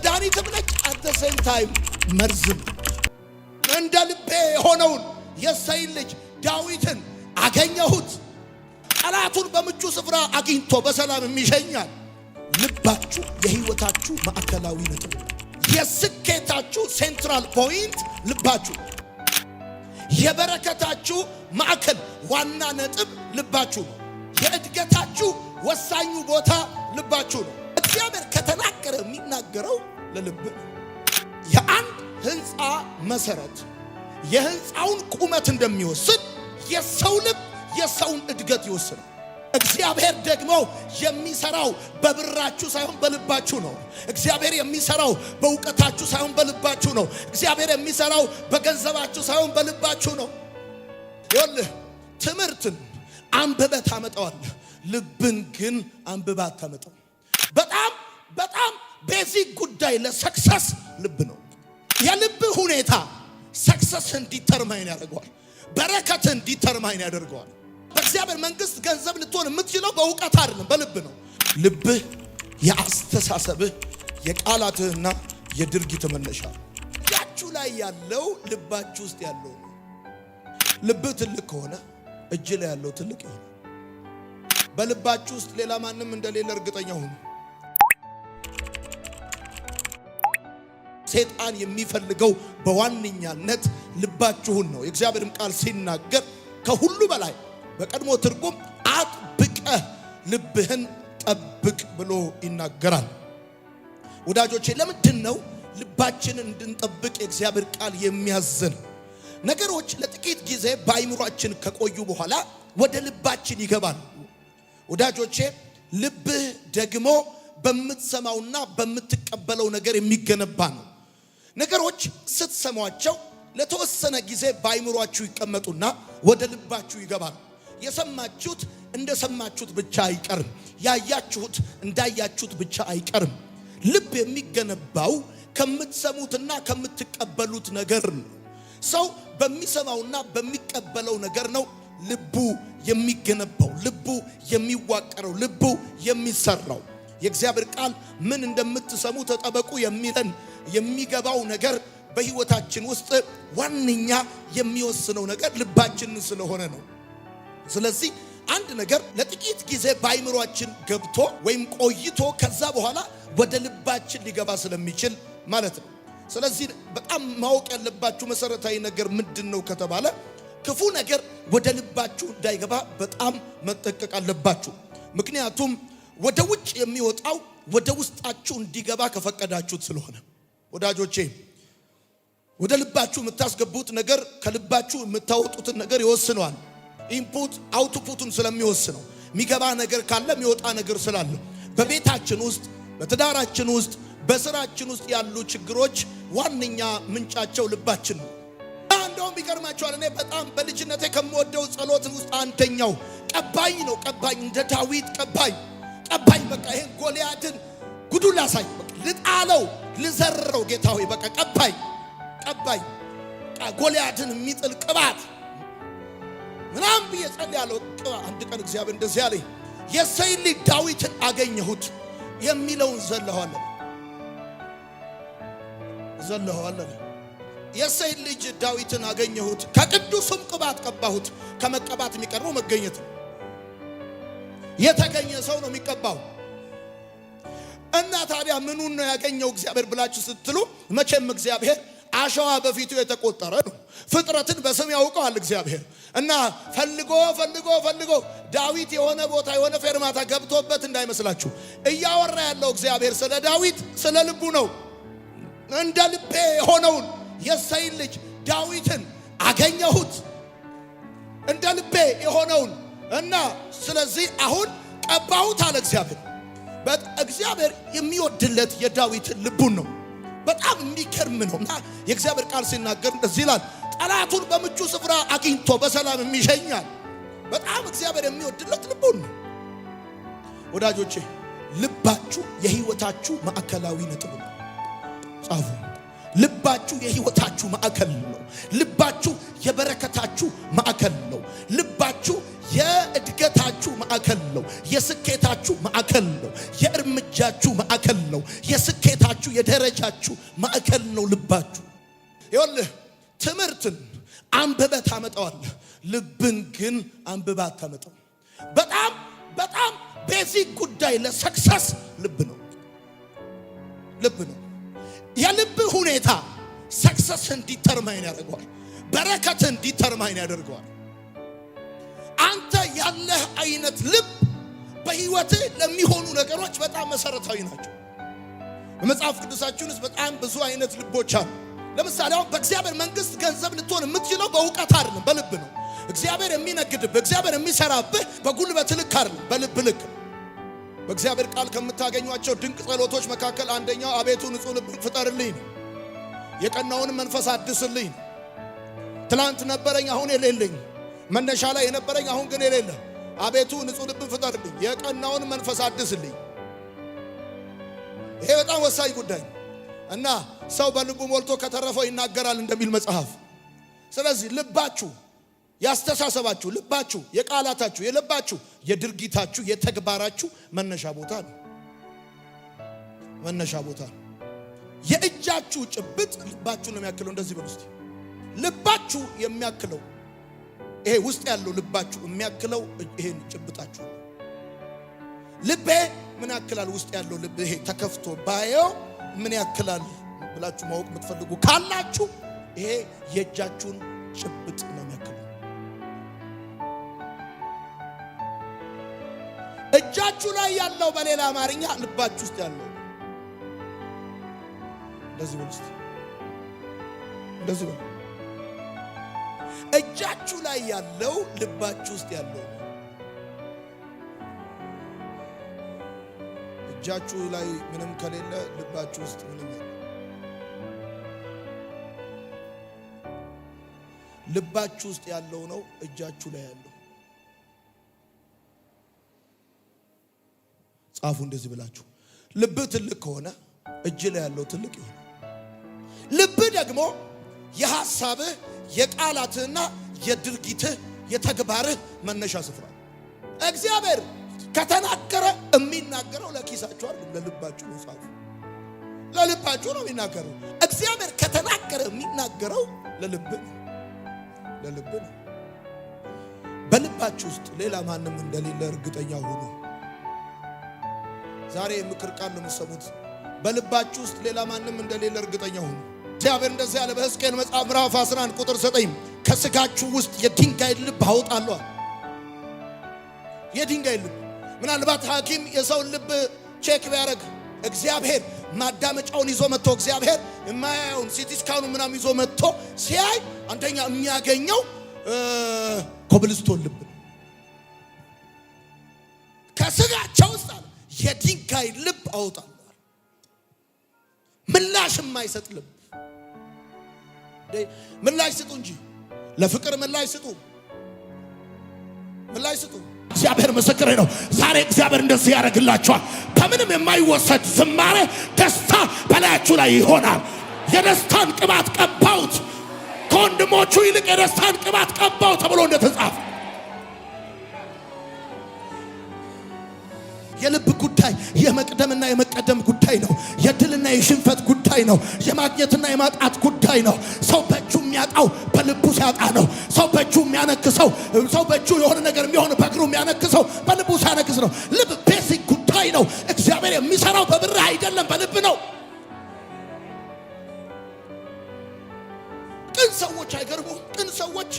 መድኃኒትም ነች at the same time መርዝም። እንደ ልቤ የሆነውን የእሴይን ልጅ ዳዊትን አገኘሁት። ጠላቱን በምቹ ስፍራ አግኝቶ በሰላም የሚሸኛል። ልባችሁ የህይወታችሁ ማዕከላዊ ነጥብ፣ የስኬታችሁ ሴንትራል ፖይንት ልባችሁ፣ የበረከታችሁ ማዕከል ዋና ነጥብ ልባችሁ ነው። የእድገታችሁ ወሳኙ ቦታ ልባችሁ ነው። እግዚአብሔር ከተናገረ የሚናገረው ለልብ ነው። የአንድ ህንፃ መሰረት የህንፃውን ቁመት እንደሚወስን የሰው ልብ የሰውን እድገት ይወስናል። እግዚአብሔር ደግሞ የሚሰራው በብራችሁ ሳይሆን በልባችሁ ነው። እግዚአብሔር የሚሰራው በእውቀታችሁ ሳይሆን በልባችሁ ነው። እግዚአብሔር የሚሰራው በገንዘባችሁ ሳይሆን በልባችሁ ነው። ይኸውልህ ትምህርትን አንብበህ ታመጣዋለህ፣ ልብን ግን አንብበህ አታመጣው። በጣም ቤዚክ ጉዳይ ለሰክሰስ ልብ ነው። የልብ ሁኔታ ሰክሰስ እንዲተርማይን ያደርገዋል። በረከት እንዲተርማይን ያደርገዋል። በእግዚአብሔር መንግስት ገንዘብ ልትሆን የምትችለው በእውቀት አይደለም፣ በልብ ነው። ልብህ የአስተሳሰብህ የቃላትህና የድርጊት መነሻ ያችሁ ላይ ያለው ልባችሁ ውስጥ ያለው ነው። ልብህ ትልቅ ከሆነ እጅ ላይ ያለው ትልቅ ይሆናል። በልባችሁ ውስጥ ሌላ ማንም እንደሌለ እርግጠኛ ሁኑ። ሰይጣን የሚፈልገው በዋነኛነት ልባችሁን ነው። የእግዚአብሔርም ቃል ሲናገር ከሁሉ በላይ በቀድሞ ትርጉም አጥብቀህ ልብህን ጠብቅ ብሎ ይናገራል። ወዳጆቼ ለምንድን ነው ልባችንን እንድንጠብቅ የእግዚአብሔር ቃል የሚያዘን? ነገሮች ለጥቂት ጊዜ በአይምሯችን ከቆዩ በኋላ ወደ ልባችን ይገባል። ወዳጆቼ ልብህ ደግሞ በምትሰማውና በምትቀበለው ነገር የሚገነባ ነው። ነገሮች ስትሰሟቸው ለተወሰነ ጊዜ በአይምሯችሁ ይቀመጡና ወደ ልባችሁ ይገባል። የሰማችሁት እንደሰማችሁት ብቻ አይቀርም፣ ያያችሁት እንዳያችሁት ብቻ አይቀርም። ልብ የሚገነባው ከምትሰሙትና ከምትቀበሉት ነገር ነው። ሰው በሚሰማውና በሚቀበለው ነገር ነው ልቡ የሚገነባው፣ ልቡ የሚዋቀረው፣ ልቡ የሚሰራው። የእግዚአብሔር ቃል ምን እንደምትሰሙ ተጠበቁ የሚለን የሚገባው ነገር በህይወታችን ውስጥ ዋነኛ የሚወስነው ነገር ልባችንን ስለሆነ ነው። ስለዚህ አንድ ነገር ለጥቂት ጊዜ በአይምሯችን ገብቶ ወይም ቆይቶ ከዛ በኋላ ወደ ልባችን ሊገባ ስለሚችል ማለት ነው። ስለዚህ በጣም ማወቅ ያለባችሁ መሰረታዊ ነገር ምንድነው ከተባለ ክፉ ነገር ወደ ልባችሁ እንዳይገባ በጣም መጠንቀቅ አለባችሁ። ምክንያቱም ወደ ውጭ የሚወጣው ወደ ውስጣችሁ እንዲገባ ከፈቀዳችሁት ስለሆነ። ወዳጆቼ ወደ ልባችሁ የምታስገቡት ነገር ከልባችሁ የምታወጡትን ነገር ይወስነዋል። ኢንፑት አውትፑቱን ስለሚወስነው የሚገባ ነገር ካለ የሚወጣ ነገር ስላለ በቤታችን ውስጥ በትዳራችን ውስጥ በስራችን ውስጥ ያሉ ችግሮች ዋነኛ ምንጫቸው ልባችን ነው። እንደውም ይገርማችኋል፣ እኔ በጣም በልጅነቴ ከምወደው ጸሎት ውስጥ አንደኛው ቀባኝ ነው። ቀባኝ እንደ ዳዊት ቀባኝ። በቃ ይሄን ጎልያድን ጉዱ ላሳይ፣ በቃ ልጣለው፣ ልዘረው፣ ጌታ ሆይ በቃ ቀባኝ። ጎልያድን የሚጥል ቅባት ምናም በየጸልያለው ቅባት። አንድ ቀን እግዚአብሔር እንደዚህ ያለኝ የእሴይን ልጅ ዳዊትን አገኘሁት የሚለውን ዘለዋለሁ። የእሴይን ልጅ ዳዊትን አገኘሁት፣ ከቅዱስም ቅባት ቀባሁት። ከመቀባት የሚቀርበው መገኘት ነው። የተገኘ ሰው ነው የሚቀባው። እና ታዲያ ምኑን ነው ያገኘው እግዚአብሔር ብላችሁ ስትሉ መቼም እግዚአብሔር አሸዋ በፊቱ የተቆጠረ ነው። ፍጥረትን በስም ያውቀዋል እግዚአብሔር። እና ፈልጎ ዳዊት የሆነ ቦታ የሆነ ፌርማታ ገብቶበት እንዳይመስላችሁ እያወራ ያለው እግዚአብሔር ስለ ዳዊት ስለ ልቡ ነው። እንደ ልቤ የሆነውን የእሴይን ልጅ ዳዊትን አገኘሁት፣ እንደ ልቤ የሆነውን እና ስለዚህ አሁን ቀባሁት አለ እግዚአብሔር። እግዚአብሔር የሚወድለት የዳዊትን ልቡን ነው። በጣም የሚገርም ነውና የእግዚአብሔር ቃል ሲናገር እንደዚህ ይላል፣ ጠላቱን በምቹ ስፍራ አግኝቶ በሰላም የሚሸኛል። በጣም እግዚአብሔር የሚወድለት ልቡን ነው። ወዳጆቼ ልባችሁ የህይወታችሁ ማዕከላዊ ነጥብ ነው። ጻፉ። ልባችሁ የህይወታችሁ ማዕከል ነው። ልባችሁ የበረከታችሁ ማዕከል ነው። ልባችሁ የእድገታችሁ ማዕከል ነው። የስኬታችሁ ማዕከል ነው። የእርምጃችሁ ማዕከል ነው። የስኬታችሁ የደረጃችሁ ማዕከል ነው ልባችሁ። ይኸውልህ ትምህርትን አንብበህ ታመጣዋለህ፣ ልብን ግን አንብበህ አታመጣው። በጣም ቤዚክ ጉዳይ ለሰክሰስ ልብ ነው። የልብ ሁኔታ ሰክሰስ እንዲተርማይን ያደርገዋል። በረከት እንዲተርማይን ያደርገዋል። አንተ ያለህ አይነት ልብ በህይወትህ ለሚሆኑ ነገሮች በጣም መሰረታዊ ናቸው። በመጽሐፍ ቅዱሳችን ውስጥ በጣም ብዙ አይነት ልቦች አሉ። ለምሳሌ አሁን በእግዚአብሔር መንግስት ገንዘብ ልትሆን የምትችለው በእውቀት አይደለም፣ በልብ ነው። እግዚአብሔር የሚነግድብህ፣ እግዚአብሔር የሚሰራብህ በጉልበት ልክ አይደለም፣ በልብ ልክ። በእግዚአብሔር ቃል ከምታገኟቸው ድንቅ ጸሎቶች መካከል አንደኛው አቤቱ ንጹህ ልብን ፍጠርልኝ ነው። የቀናውንም መንፈስ አድስልኝ ነው። ትላንት ነበረኝ አሁን የሌለኝ፣ መነሻ ላይ የነበረኝ አሁን ግን የሌለ፣ አቤቱ ንጹህ ልብን ፍጠርልኝ፣ የቀናውንም መንፈስ አድስልኝ። ይሄ በጣም ወሳኝ ጉዳይ እና ሰው በልቡ ሞልቶ ከተረፈው ይናገራል እንደሚል መጽሐፍ። ስለዚህ ልባችሁ፣ ያስተሳሰባችሁ ልባችሁ፣ የቃላታችሁ፣ የልባችሁ፣ የድርጊታችሁ፣ የተግባራችሁ መነሻ ቦታ ነው። መነሻ ቦታ ነው። የእጃችሁ ጭብጥ ልባችሁ ነው የሚያክለው። እንደዚህ በሉ እስቲ። ልባችሁ የሚያክለው ይሄ ውስጥ ያለው ልባችሁ የሚያክለው ይሄን ጭብጣችሁ። ልቤ ምን ያክላል? ውስጥ ያለው ልብ ይሄ ተከፍቶ ባየው ምን ያክላል ብላችሁ ማወቅ የምትፈልጉ ካላችሁ ይሄ የእጃችሁን ጭብጥ ነው የሚያክለው። እጃችሁ ላይ ያለው በሌላ አማርኛ ልባችሁ ውስጥ ያለው። እንደዚህ በሉ እስቲ። እንደዚህ በሉ። እጃችሁ ላይ ያለው ልባችሁ ውስጥ ያለው። እጃችሁ ላይ ምንም ከሌለ ልባችሁ ውስጥ ምንም የለም። ልባችሁ ውስጥ ያለው ነው እጃችሁ ላይ ያለው። ጻፉ እንደዚህ ብላችሁ። ልብህ ትልቅ ከሆነ እጅ ላይ ያለው ትልቅ ይሆናል። ልብህ ደግሞ የሐሳብህ፣ የቃላትህና የድርጊትህ፣ የተግባርህ መነሻ ስፍራ። እግዚአብሔር ከተናገረ የሚናገረው ለኪሳችሁ አይደለም፣ ለልባችሁ ነው። ጻፉ። ለልባችሁ ነው የሚናገረው። እግዚአብሔር ከተናገረ የሚናገረው ለልብ ነው። ለልብ ነው። በልባችሁ ውስጥ ሌላ ማንም እንደሌለ እርግጠኛ ሁኑ። ዛሬ ምክር ቃል ነው የምትሰሙት። በልባችሁ ውስጥ ሌላ ማንም እንደሌለ እርግጠኛ ሁኑ። እግዚአብሔር እንደዚህ ያለ በሕዝቅኤል መጽሐፍ ምዕራፍ 11 ቁጥር 9 ከስጋችሁ ውስጥ የድንጋይ ልብ አወጣለሁ። የድንጋይ ልብ። ምናልባት ሐኪም የሰውን ልብ ቼክ ቢያደርግ እግዚአብሔር ማዳመጫውን ይዞ መጥቶ እግዚአብሔር የማያየውን ሲቲ ስካኑን ምናምን ይዞ መጥቶ ሲያይ አንደኛ የሚያገኘው ኮብልስቶን ልብ ነው። ከስጋቸው ውስጥ አለ የድንጋይ ልብ አወጣለሁ። ምላሽ የማይሰጥ ልብ። ምላሽ ስጡ እንጂ ለፍቅር ምላሽ ስጡ። ምላሽ ስጡ። እግዚአብሔር ምስክሬ ነው። ዛሬ እግዚአብሔር እንደዚህ ያደርግላችኋል። ከምንም የማይወሰድ ዝማሬ፣ ደስታ በላያችሁ ላይ ይሆናል። የደስታን ቅባት ቀባውት፣ ከወንድሞቹ ይልቅ የደስታን ቅባት ቀባው ተብሎ እንደተጻፈ የልብ ጉዳይ የመቅደምና የመቀደም ጉዳይ ነው። የድልና የሽንፈት ጉዳይ ነው። የማግኘትና የማጣት ጉዳይ ነው። ሰው በእጁ የሚያጣው በልቡ ሲያጣ ነው። ሰው በእጁ የሚያነክሰው፣ ሰው በእጁ የሆነ ነገር የሚሆን በእግሩ የሚያነክሰው በልቡ ሲያነክስ ነው። ልብ ቤሲክ ጉዳይ ነው። እግዚአብሔር የሚሰራው በብር አይደለም፣ በልብ ነው። ቅን ሰዎች አይገርሙም? ቅን ሰዎች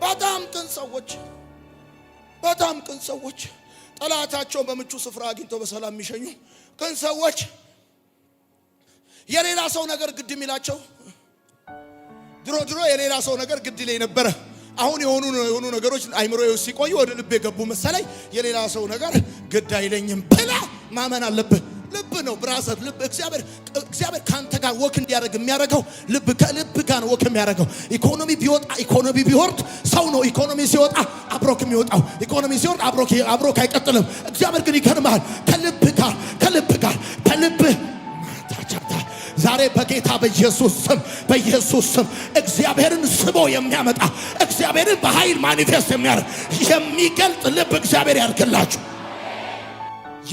በጣም ቅን ሰዎች፣ በጣም ቅን ሰዎች፣ ጠላታቸውን በምቹ ስፍራ አግኝተው በሰላም የሚሸኙ ቅን ሰዎች፣ የሌላ ሰው ነገር ግድ የሚላቸው። ድሮ የሌላ ሰው ነገር ግድ ይለኝ ነበረ። አሁን የሆኑ ነገሮች አይምሮ ሲቆዩ ወደ ልብ የገቡ መሰለኝ። የሌላ ሰው ነገር ግድ አይለኝም ብለህ ማመን አለብህ። ልብ ነው ብራዘር። ልብ እግዚአብሔር ካንተ ጋር ወክ እንዲያደርግ የሚያደርገው ልብ ከልብ ጋር ነው ወክ የሚያደርገው። ኢኮኖሚ ቢወጣ ኢኮኖሚ ቢወርድ ሰው ነው ኢኮኖሚ ሲወጣ አብሮክ የሚወጣው። ኢኮኖሚ ሲወርድ አብሮክ አይቀጥልም። እግዚአብሔር ግን ይገርምሃል፣ ከልብ ጋር ዛሬ በጌታ በኢየሱስ ስም እግዚአብሔርን ስቦ የሚያመጣ እግዚአብሔርን በኃይል ማኒፌስት የሚያደርግ የሚገልጥ ልብ እግዚአብሔር ያድርግላችሁ።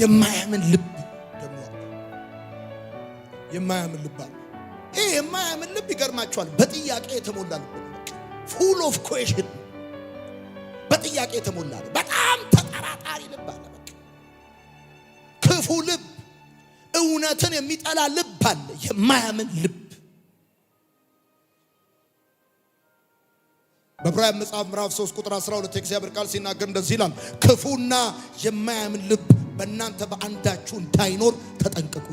የማያምን ልብ ደግሞ የማያምን ልብ አለ። ይሄ የማያምን ልብ ይገርማችኋል፣ በጥያቄ የተሞላ ልብ ነው። ፉል ኦፍ ኩዌሽን፣ በጥያቄ የተሞላ ነው። በጣም ተጠራጣሪ ልብ አለ። ክፉ ልብ፣ እውነትን የሚጠላ ልብ አለ። የማያምን ልብ በዕብራውያን መጽሐፍ ምዕራፍ 3 ቁጥር 12 የእግዚአብሔር ቃል ሲናገር እንደዚህ ይላል፣ ክፉና የማያምን ልብ በእናንተ በአንዳችሁ እንዳይኖር ተጠንቀቁ።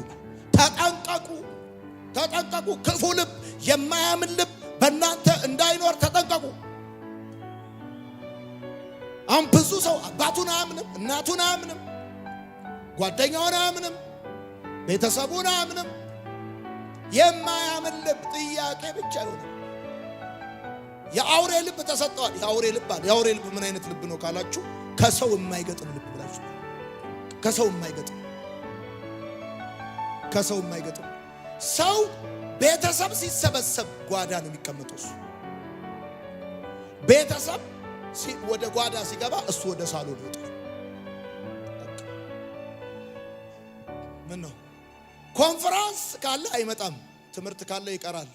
ተጠንቀቁ። ክፉ ልብ፣ የማያምን ልብ በእናንተ እንዳይኖር ተጠንቀቁ። አሁን ብዙ ሰው አባቱን አያምንም፣ እናቱን አያምንም፣ ጓደኛውን አያምንም፣ ቤተሰቡን አያምንም። የማያምን ልብ ጥያቄ ብቻ ይሆናል። የአውሬ ልብ ተሰጠዋል። የአውሬ ልብ አለ። የአውሬ ልብ ምን አይነት ልብ ነው ካላችሁ፣ ከሰው የማይገጥም ልብ ብላችሁ፣ ከሰው የማይገጥም ሰው ቤተሰብ ሲሰበሰብ ጓዳ ነው የሚቀመጠው። እሱ ቤተሰብ ወደ ጓዳ ሲገባ እሱ ወደ ሳሎን ይወጣል። ምን ነው ኮንፈረንስ ካለ አይመጣም፣ ትምህርት ካለ ይቀራል።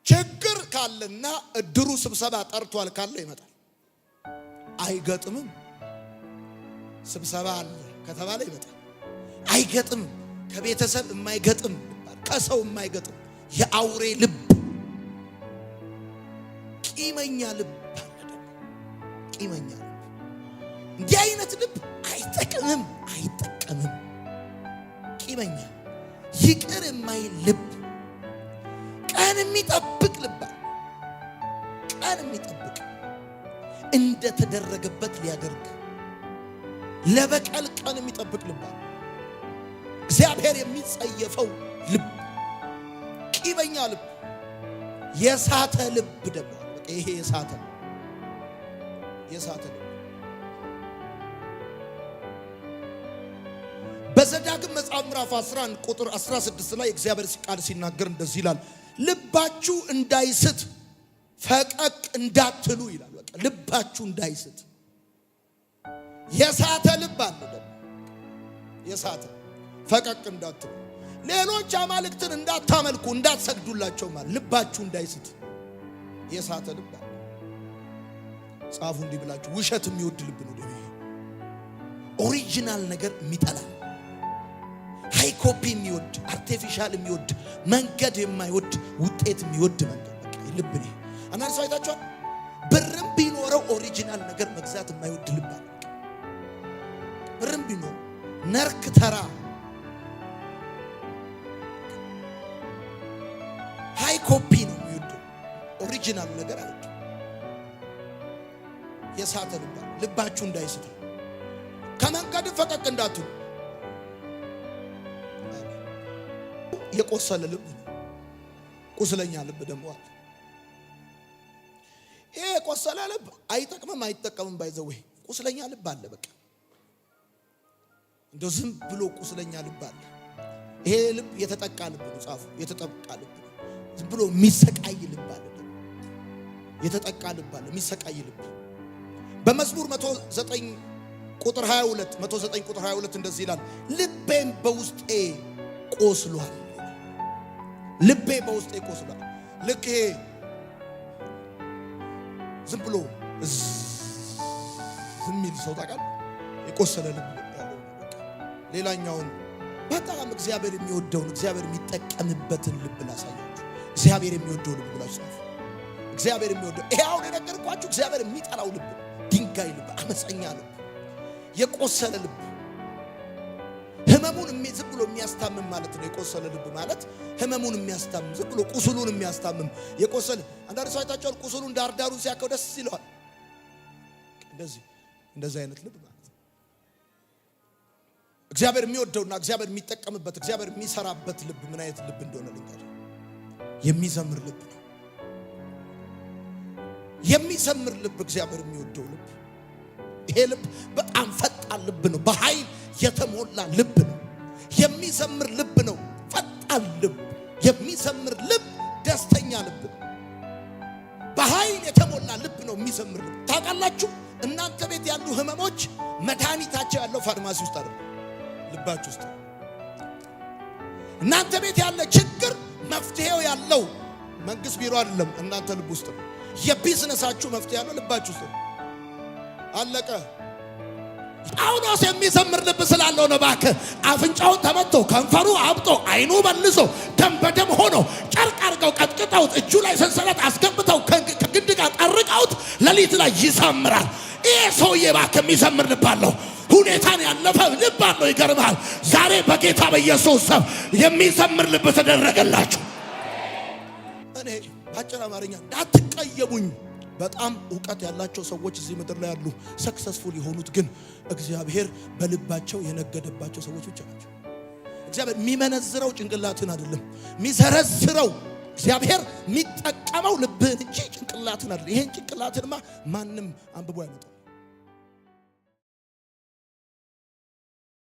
ችግር ካለና እድሩ ስብሰባ ጠርቷል ካለ ይመጣል። አይገጥምም። ስብሰባ አለ ከተባለ ይመጣል። አይገጥምም። ከቤተሰብ የማይገጥም፣ ከሰው የማይገጥም የአውሬ ልብ፣ ቂመኛ ልብ አለ። ቂመኛ ልብ፣ እንዲህ አይነት ልብ አይጠቅምም። ቂመኛ፣ ይቅር የማይል ልብ፣ ቀን የሚጠብቅ ልብ፣ ቀን የሚጠብቅ እንደተደረገበት ሊያደርግ ለበቀል ቀን የሚጠብቅ ልብ፣ እግዚአብሔር የሚጸየፈው ልብ፣ ቂመኛ ልብ፣ የሳተ ልብ ደግሞ ይሄ የሳተ ልብ በዘዳግም መጽሐፍ ምዕራፍ 11 ቁጥር 16 ላይ እግዚአብሔር ቃል ሲናገር እንደዚህ ይላል፣ ልባችሁ እንዳይስት ፈቀቅ እንዳትሉ ይላል። በቃ ልባችሁ እንዳይስት። የሳተ ልብ አለ ደግሞ፣ የሳተ ፈቀቅ እንዳትሉ፣ ሌሎች አማልክትን እንዳታመልኩ እንዳትሰግዱላቸው ማለት ልባችሁ እንዳይስት የሳተ ልብ አለ። ጻፉ እንዲህ ብላችሁ፣ ውሸት የሚወድ ልብ ነው ደግሞ፣ ኦሪጂናል ነገር የሚጠላ፣ ሃይ ኮፒ የሚወድ፣ አርቲፊሻል የሚወድ፣ መንገድ የማይወድ፣ ውጤት የሚወድ መንገድ በቃ ልብ ነው። አንዳንድ ሰው አይታችኋል፣ ብርም ቢኖረው ኦሪጂናል ነገር መግዛት የማይወድ ልብ አለ። ብርም ቢኖረው ነርክ ተራ ሃይ ኮፒ ነው የሚወደው፣ ኦሪጂናል ነገር አይወድ። የሳተ ልብ አለ። ልባችሁ እንዳይስት፣ ከመንገድ ፈቀቅ እንዳትሉ። የቆሰለ ልብ ነው። ቁስለኛ ልብ ደግሞ አለ። ይሄ የቆሰለ ልብ አይጠቅምም አይጠቀምም። ባይዘው ቁስለኛ ልብ አለ። በቃ እንደው ዝም ብሎ ቁስለኛ ልብ አለ። ይሄ ልብ የተጠቃ ልብ ነው። ጻፉ፣ የተጠቃ ልብ ነው። ዝም ብሎ የሚሰቃይ ልብ አለ። የተጠቃ ልብ አለ፣ የሚሰቃይ ልብ። በመዝሙር 109 ቁጥር 22 እንደዚህ ይላል፣ ልቤም በውስጤ ቆስሏል። ልቤ በውስጤ ቆስሏል። ልክ ይሄ ዝም ብሎ ዝም የሚል ሰው ታውቃለህ፣ የቆሰለ ልብ ያለው። ሌላኛውን በጣም እግዚአብሔር የሚወደውን እግዚአብሔር የሚጠቀምበትን ልብ ላሳያችሁ። እግዚአብሔር የሚወደው ልብ ብላችሁ ጻፉ። እግዚአብሔር የሚወደው ይሄ አሁን የነገርኳችሁ እግዚአብሔር የሚጠላው ልብ፣ ድንጋይ ልብ፣ አመፀኛ ልብ፣ የቆሰለ ልብ፣ ህመሙን ዝም ብሎ የሚያስታምም ማለት ነው። የቆሰለ ልብ ማለት ህመሙን የሚያስታምም ዝም ብሎ ቁስሉን የሚያስታምም የቆሰለ። አንዳንድ ሰው አይታችኋል፣ ቁስሉን ዳርዳሩን ሲያከው ደስ ይለዋል። እንደዚህ አይነት ልብ ማለት ነው። እግዚአብሔር የሚወደውና እግዚአብሔር የሚጠቀምበት እግዚአብሔር የሚሰራበት ልብ ምን አይነት ልብ እንደሆነ ልንገርህ። የሚዘምር ልብ ነው። የሚዘምር ልብ እግዚአብሔር የሚወደው ልብ። ይሄ ልብ በጣም ፈጣን ልብ ነው። በኃይል የተሞላ ልብ ነው። የሚዘምር ልብ ነው። ፈጣን የሚቃል ልብ፣ የሚዘምር ልብ ደስተኛ ልብ፣ በኃይል የተሞላ ልብ ነው የሚዘምር ልብ። ታውቃላችሁ እናንተ ቤት ያሉ ህመሞች መድኃኒታቸው ያለው ፋርማሲ ውስጥ አይደለም፣ ልባችሁ ውስጥ። እናንተ ቤት ያለ ችግር መፍትሄው ያለው መንግስት ቢሮ አይደለም፣ እናንተ ልብ ውስጥ ነው። የቢዝነሳችሁ መፍትሄ ያለው ልባችሁ ውስጥ ነው። አለቀ። ጳውሎስ የሚዘምር ልብ ስላለው ነው። እባክህ አፍንጫውን ተመቶ ከንፈሩ አብጦ አይኑ መልሶ ደም በደም ሆኖ ጨርቅ አድርገው ቀጥቅጠውት እጁ ላይ ሰንሰለት አስገብተው ከግንድ ጋር ጠርቀውት ሌሊት ላይ ይዘምራል። ይሄ ሰውዬ እባክህ የሚዘምር ልብ አለው። ሁኔታን ያለፈ ልብ አለው። ይገርምሃል። ዛሬ በጌታ በኢየሱስ ስም የሚዘምር ልብ ተደረገላችሁ። እኔ አጭር አማርኛ እንዳትቀየሙኝ፣ በጣም ዕውቀት ያላቸው ሰዎች እዚህ ምድር ላይ ያሉ ሰክሰስፉል የሆኑት ግን እግዚአብሔር በልባቸው የነገደባቸው ሰዎች ብቻ ናቸው። እግዚአብሔር የሚመነዝረው ጭንቅላትን አይደለም፣ የሚዘረዝረው እግዚአብሔር የሚጠቀመው ልብህን እንጂ ጭንቅላትን አይደለም። ይሄን ጭንቅላትንማ ማንም አንብቦ ያመጣው